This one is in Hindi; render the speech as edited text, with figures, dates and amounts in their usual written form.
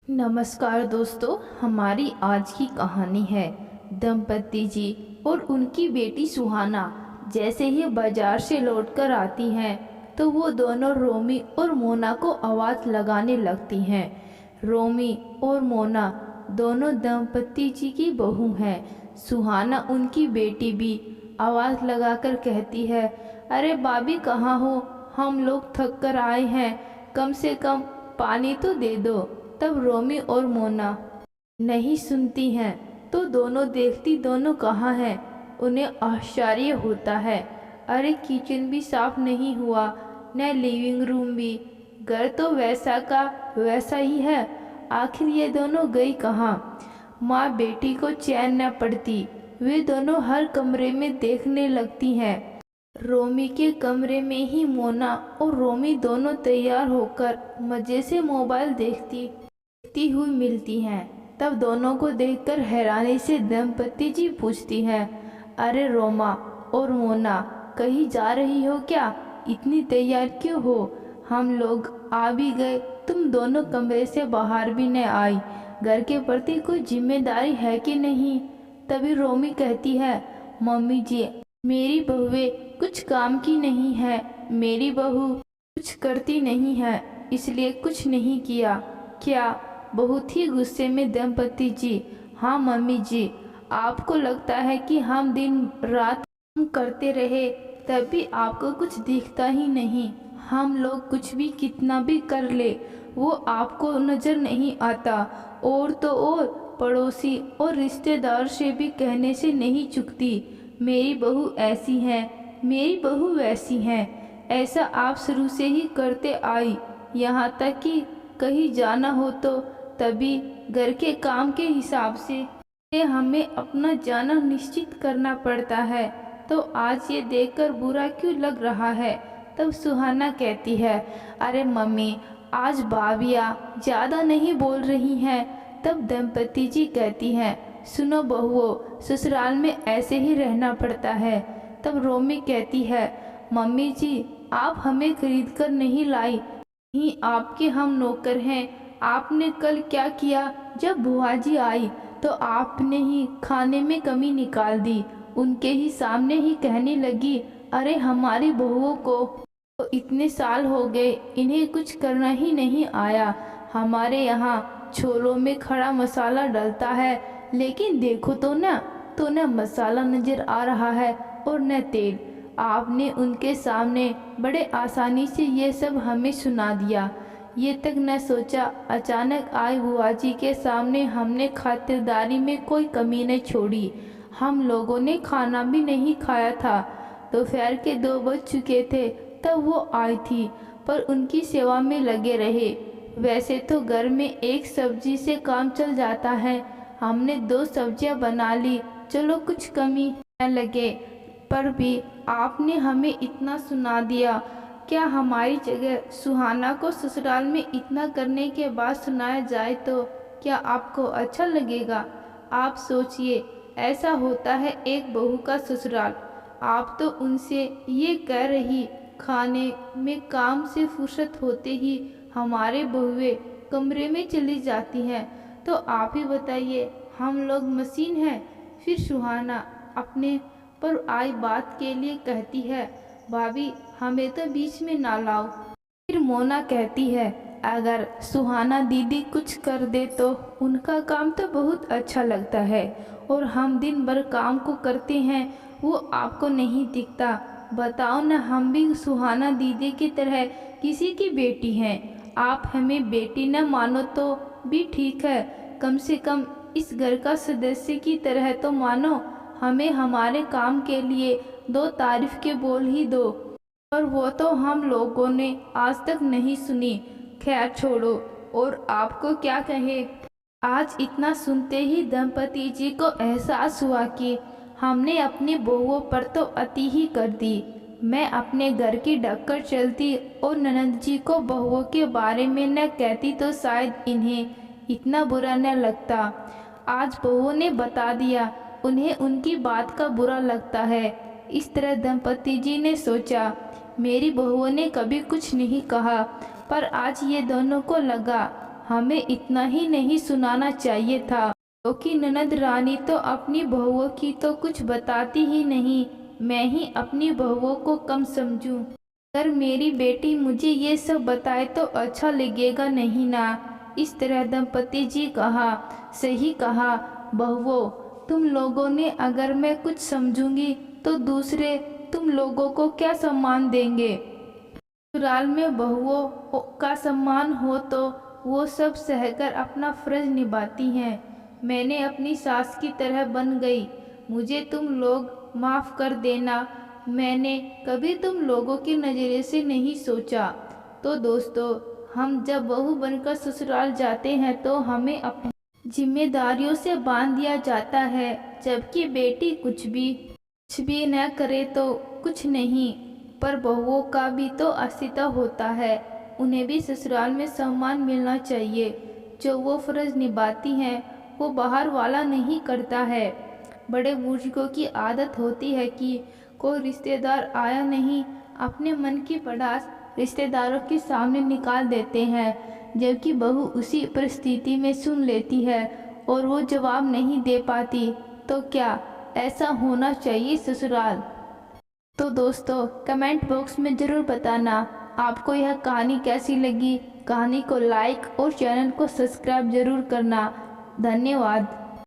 नमस्कार दोस्तों, हमारी आज की कहानी है दंपति जी और उनकी बेटी सुहाना। जैसे ही बाजार से लौटकर आती हैं तो वो दोनों रोमी और मोना को आवाज़ लगाने लगती हैं। रोमी और मोना दोनों दंपति जी की बहू हैं। सुहाना उनकी बेटी भी आवाज़ लगाकर कहती है, अरे भाभी कहाँ हो, हम लोग थक कर आए हैं, कम से कम पानी तो दे दो। तब रोमी और मोना नहीं सुनती हैं तो दोनों देखती दोनों कहाँ हैं। उन्हें आश्चर्य होता है, अरे किचन भी साफ नहीं हुआ, न लिविंग रूम भी, घर तो वैसा का वैसा ही है। आखिर ये दोनों गई कहाँ। माँ बेटी को चैन न पड़ती, वे दोनों हर कमरे में देखने लगती हैं। रोमी के कमरे में ही मोना और रोमी दोनों तैयार होकर मज़े से मोबाइल देखती हुई मिलती हैं। तब दोनों को देखकर हैरानी से दंपति जी पूछती हैं, अरे रोमा और मोना कहीं जा रही हो क्या, इतनी तैयार क्यों हो, हम लोग आ भी गए, तुम दोनों कमरे से बाहर भी न आई, घर के प्रति कोई जिम्मेदारी है कि नहीं। तभी रोमी कहती है, मम्मी जी मेरी बहुएं कुछ काम की नहीं है, मेरी बहू कुछ करती नहीं है, इसलिए कुछ नहीं किया क्या। बहुत ही गुस्से में दंपति जी, हाँ मम्मी जी, आपको लगता है कि हम दिन रात काम करते रहे तब भी आपको कुछ दिखता ही नहीं। हम लोग कुछ भी कितना भी कर ले वो आपको नज़र नहीं आता। और तो और पड़ोसी और रिश्तेदार से भी कहने से नहीं चूकती, मेरी बहू ऐसी है, मेरी बहू वैसी है। ऐसा आप शुरू से ही करते आई, यहाँ तक कि कहीं जाना हो तो तभी घर के काम के हिसाब से हमें अपना जाना निश्चित करना पड़ता है। तो आज ये देखकर बुरा क्यों लग रहा है। तब सुहाना कहती है, अरे मम्मी आज भाभियाँ ज़्यादा नहीं बोल रही हैं। तब दंपति जी कहती हैं, सुनो बहुओं, ससुराल में ऐसे ही रहना पड़ता है। तब रोमी कहती है, मम्मी जी आप हमें खरीद कर नहीं लाई, ही आपके हम नौकर हैं। आपने कल क्या किया, जब बुआ जी आई तो आपने ही खाने में कमी निकाल दी, उनके ही सामने ही कहने लगी, अरे हमारी बहुओं को तो इतने साल हो गए, इन्हें कुछ करना ही नहीं आया। हमारे यहाँ छोलों में खड़ा मसाला डलता है, लेकिन देखो तो न मसाला नज़र आ रहा है और न तेल। आपने उनके सामने बड़े आसानी से ये सब हमें सुना दिया, ये तक न सोचा अचानक आई बुआ जी के सामने हमने खातिरदारी में कोई कमी न छोड़ी। हम लोगों ने खाना भी नहीं खाया था, दोपहर के 2 बज चुके थे तब वो आई थी, पर उनकी सेवा में लगे रहे। वैसे तो घर में एक सब्जी से काम चल जाता है, हमने 2 सब्जियां बना ली, चलो कुछ कमी न लगे, पर भी आपने हमें इतना सुना दिया। क्या हमारी जगह सुहाना को ससुराल में इतना करने के बाद सुनाया जाए तो क्या आपको अच्छा लगेगा। आप सोचिए, ऐसा होता है एक बहू का ससुराल। आप तो उनसे ये कह रही, खाने में काम से फुर्सत होते ही हमारे बहुएं कमरे में चली जाती हैं, तो आप ही बताइए हम लोग मशीन हैं। फिर सुहाना अपने पर आई बात के लिए कहती है, भाभी हमें तो बीच में ना लाओ। फिर मोना कहती है, अगर सुहाना दीदी कुछ कर दे तो उनका काम तो बहुत अच्छा लगता है, और हम दिन भर काम को करते हैं वो आपको नहीं दिखता। बताओ ना, हम भी सुहाना दीदी की तरह किसी की बेटी हैं। आप हमें बेटी न मानो तो भी ठीक है, कम से कम इस घर का सदस्य की तरह तो मानो। हमें हमारे काम के लिए 2 तारीफ के बोल ही दो, और वो तो हम लोगों ने आज तक नहीं सुनी। खैर छोड़ो, और आपको क्या कहे। आज इतना सुनते ही दंपति जी को एहसास हुआ कि हमने अपनी बहुओं पर तो अति ही कर दी। मैं अपने घर की ढककर चलती और ननद जी को बहुओं के बारे में न कहती तो शायद इन्हें इतना बुरा न लगता। आज बहुओं ने बता दिया, उन्हें उनकी बात का बुरा लगता है। इस तरह दंपति जी ने सोचा, मेरी बहुओं ने कभी कुछ नहीं कहा, पर आज ये दोनों को लगा हमें इतना ही नहीं सुनाना चाहिए था, क्योंकि ननद रानी तो अपनी बहुओं की तो कुछ बताती ही नहीं। मैं ही अपनी बहुओं को कम समझूं। अगर मेरी बेटी मुझे ये सब बताए तो अच्छा लगेगा नहीं ना। इस तरह दंपति जी कहा, सही कहा बहुओं, तुम लोगों ने अगर मैं कुछ समझूंगी तो दूसरे तुम लोगों को क्या सम्मान देंगे। ससुराल में बहुओं का सम्मान हो तो वो सब सहकर अपना फर्ज निभाती हैं। मैंने अपनी सास की तरह बन गई, मुझे तुम लोग माफ़ कर देना। मैंने कभी तुम लोगों की नज़रिए से नहीं सोचा। तो दोस्तों, हम जब बहू बनकर ससुराल जाते हैं तो हमें अपनी जिम्मेदारियों से बांध दिया जाता है, जबकि बेटी कुछ भी न करे तो कुछ नहीं। पर बहुओं का भी तो अस्तित्व होता है, उन्हें भी ससुराल में सम्मान मिलना चाहिए। जो वो फ़र्ज निभाती हैं वो बाहर वाला नहीं करता है। बड़े बुजुर्गों की आदत होती है कि कोई रिश्तेदार आया नहीं, अपने मन की भड़ास रिश्तेदारों के सामने निकाल देते हैं, जबकि बहू उसी परिस्थिति में सुन लेती है और वो जवाब नहीं दे पाती। तो क्या ऐसा होना चाहिए ससुराल? तो दोस्तों, कमेंट बॉक्स में ज़रूर बताना आपको यह कहानी कैसी लगी। कहानी को लाइक और चैनल को सब्सक्राइब ज़रूर करना। धन्यवाद।